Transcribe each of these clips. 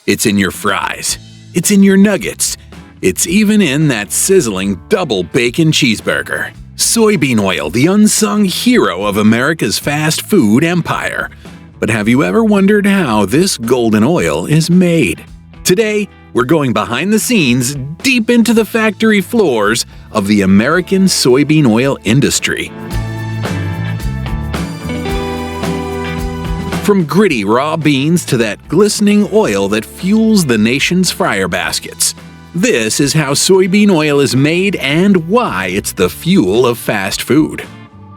It's in your fries. It's in your nuggets. It's even in that sizzling double bacon cheeseburger. Soybean oil, the unsung hero of America's fast food empire. But have you ever wondered how this golden oil is made? Today, we're going behind the scenes, deep into the factory floors of the American soybean oil industry. From gritty raw beans to that glistening oil that fuels the nation's fryer baskets. This is how soybean oil is made and why it's the fuel of fast food.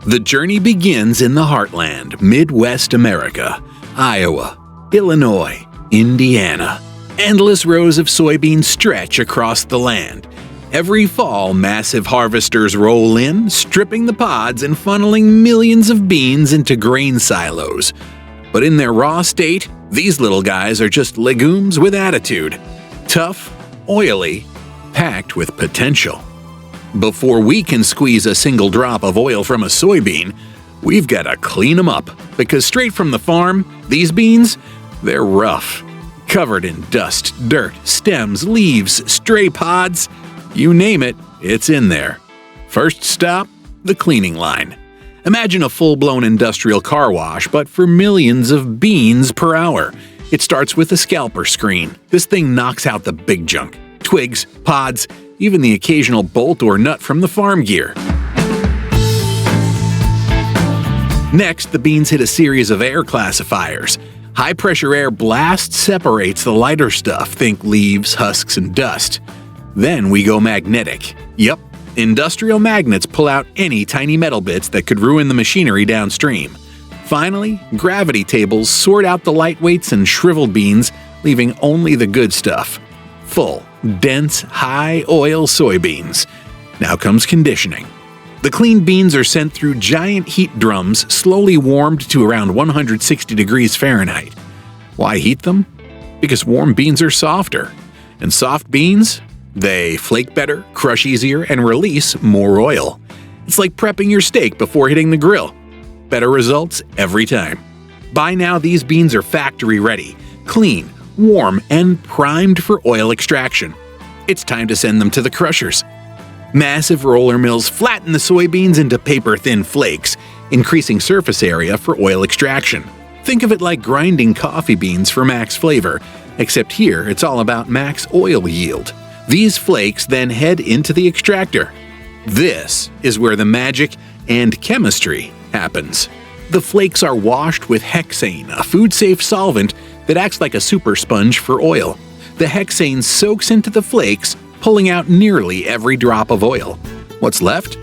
The journey begins in the heartland, Midwest America, Iowa, Illinois, Indiana. Endless rows of soybeans stretch across the land. Every fall, massive harvesters roll in, stripping the pods and funneling millions of beans into grain silos. But in their raw state, these little guys are just legumes with attitude. Tough, oily, packed with potential. Before we can squeeze a single drop of oil from a soybean, we've got to clean them up, because straight from the farm, these beans, they're rough. Covered in dust, dirt, stems, leaves, stray pods. You name it, it's in there. First stop, the cleaning line. Imagine a full-blown industrial car wash, but for millions of beans per hour. It starts with a scalper screen. This thing knocks out the big junk. Twigs, pods, even the occasional bolt or nut from the farm gear. Next, the beans hit a series of air classifiers. High-pressure air blast separates the lighter stuff, think leaves, husks, and dust. Then we go magnetic. Yup, industrial magnets pull out any tiny metal bits that could ruin the machinery downstream. Finally, gravity tables sort out the lightweights and shriveled beans, leaving only the good stuff. Full, dense, high-oil soybeans. Now comes conditioning. The clean beans are sent through giant heat drums, slowly warmed to around 160 degrees Fahrenheit. Why heat them? Because warm beans are softer. And soft beans? They flake better, crush easier, and release more oil. It's like prepping your steak before hitting the grill. Better results every time. By now, these beans are factory ready, clean, warm, and primed for oil extraction. It's time to send them to the crushers. Massive roller mills flatten the soybeans into paper-thin flakes, increasing surface area for oil extraction. Think of it like grinding coffee beans for max flavor, except here it's all about max oil yield. These flakes then head into the extractor. This is where the magic and chemistry happens. The flakes are washed with hexane, a food-safe solvent that acts like a super sponge for oil. The hexane soaks into the flakes, pulling out nearly every drop of oil. What's left?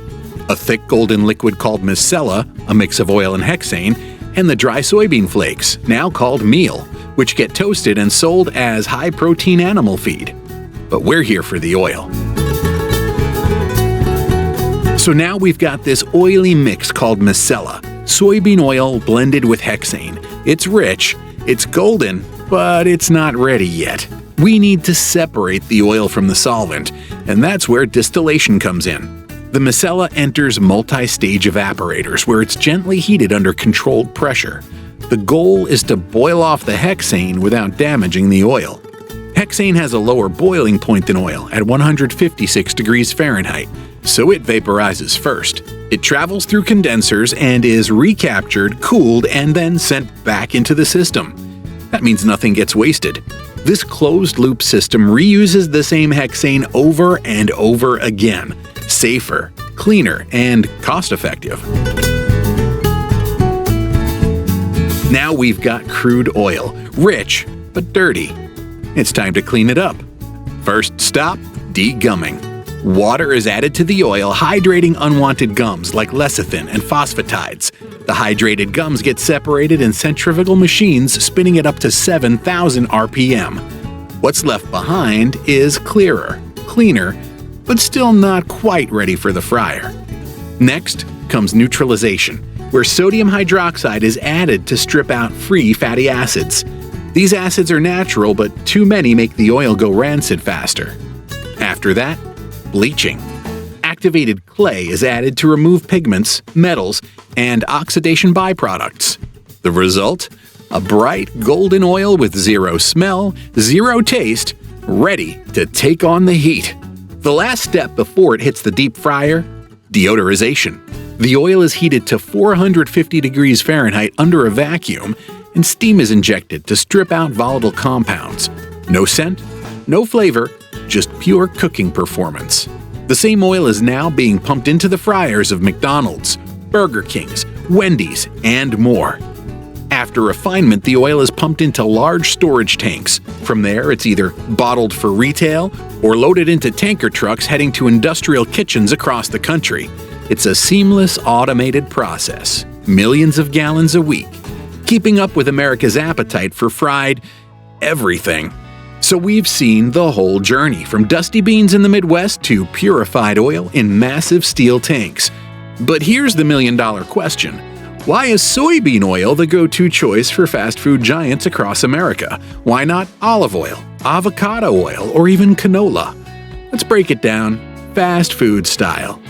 A thick golden liquid called micella, a mix of oil and hexane, and the dry soybean flakes, now called meal, which get toasted and sold as high-protein animal feed. But we're here for the oil. So now we've got this oily mix called micella, soybean oil blended with hexane. It's rich, it's golden, but it's not ready yet. We need to separate the oil from the solvent, and that's where distillation comes in. The micella enters multi-stage evaporators where it's gently heated under controlled pressure. The goal is to boil off the hexane without damaging the oil. Hexane has a lower boiling point than oil at 156 degrees Fahrenheit, so it vaporizes first. It travels through condensers and is recaptured, cooled, and then sent back into the system. That means nothing gets wasted. This closed-loop system reuses the same hexane over and over again. Safer, cleaner, and cost-effective. Now we've got crude oil, rich but dirty. It's time to clean it up. First stop, degumming. Water is added to the oil, hydrating unwanted gums like lecithin and phosphatides. The hydrated gums get separated in centrifugal machines, spinning at up to 7,000 RPM. What's left behind is clearer, cleaner, but still not quite ready for the fryer. Next comes neutralization, where sodium hydroxide is added to strip out free fatty acids. These acids are natural, but too many make the oil go rancid faster. After that, bleaching. Activated clay is added to remove pigments, metals, and oxidation byproducts. The result? A bright golden oil with zero smell, zero taste, ready to take on the heat. The last step before it hits the deep fryer? Deodorization. The oil is heated to 450 degrees Fahrenheit under a vacuum, and steam is injected to strip out volatile compounds. No scent, no flavor, just pure cooking performance. The same oil is now being pumped into the fryers of McDonald's, Burger King's, Wendy's, and more. After refinement, the oil is pumped into large storage tanks. From there, it's either bottled for retail or loaded into tanker trucks heading to industrial kitchens across the country. It's a seamless, automated process. Millions of gallons a week, keeping up with America's appetite for fried everything. So we've seen the whole journey, from dusty beans in the Midwest to purified oil in massive steel tanks. But here's the million-dollar question. Why is soybean oil the go-to choice for fast food giants across America? Why not olive oil, avocado oil, or even canola? Let's break it down fast food style.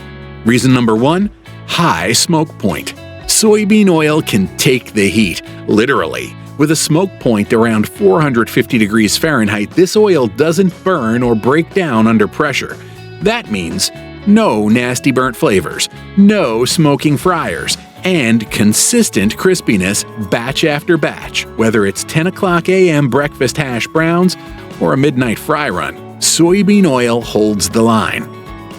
Reason number 1, high smoke point. Soybean oil can take the heat, literally. With a smoke point around 450 degrees Fahrenheit, this oil doesn't burn or break down under pressure. That means no nasty burnt flavors, no smoking fryers, and consistent crispiness batch after batch, whether it's 10 o'clock a.m. breakfast hash browns or a midnight fry run. Soybean oil holds the line.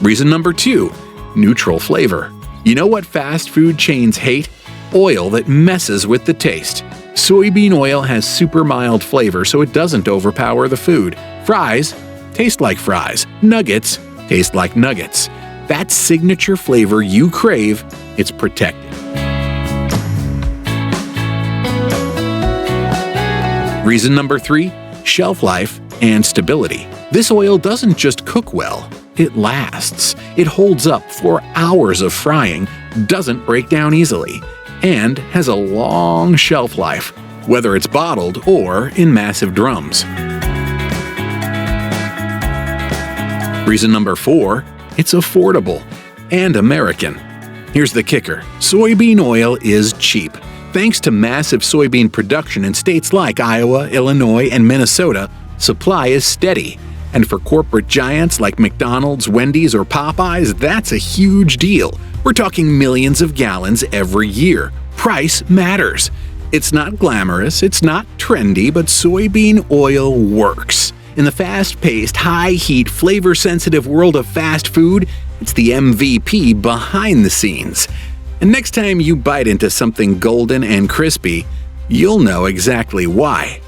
Reason number 2, neutral flavor. You know what fast food chains hate? Oil that messes with the taste. Soybean oil has super mild flavor, so it doesn't overpower the food. Fries taste like fries. Nuggets taste like nuggets. That signature flavor you crave, it's protected. Reason number 3, shelf life and stability. This oil doesn't just cook well, it lasts. It holds up for hours of frying, doesn't break down easily, and has a long shelf life, whether it's bottled or in massive drums. Reason number 4, it's affordable and American. Here's the kicker. Soybean oil is cheap. Thanks to massive soybean production in states like Iowa, Illinois, and Minnesota, supply is steady. And for corporate giants like McDonald's, Wendy's, or Popeyes, that's a huge deal. We're talking millions of gallons every year. Price matters. It's not glamorous, it's not trendy, but soybean oil works. In the fast-paced, high-heat, flavor-sensitive world of fast food, it's the MVP behind the scenes. And next time you bite into something golden and crispy, you'll know exactly why.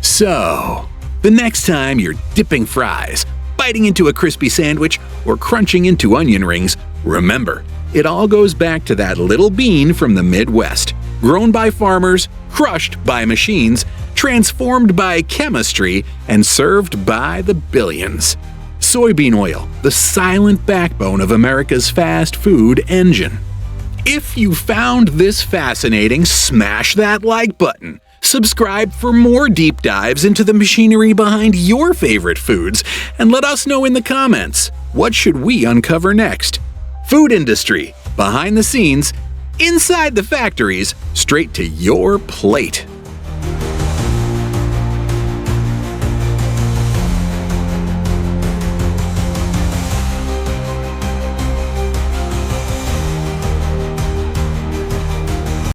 So, the next time you're dipping fries, biting into a crispy sandwich, or crunching into onion rings, remember, it all goes back to that little bean from the Midwest. Grown by farmers, crushed by machines, transformed by chemistry, and served by the billions. Soybean oil, the silent backbone of America's fast food engine. If you found this fascinating, smash that like button. Subscribe for more deep dives into the machinery behind your favorite foods, and let us know in the comments, what should we uncover next? Food industry, behind the scenes, inside the factories, straight to your plate.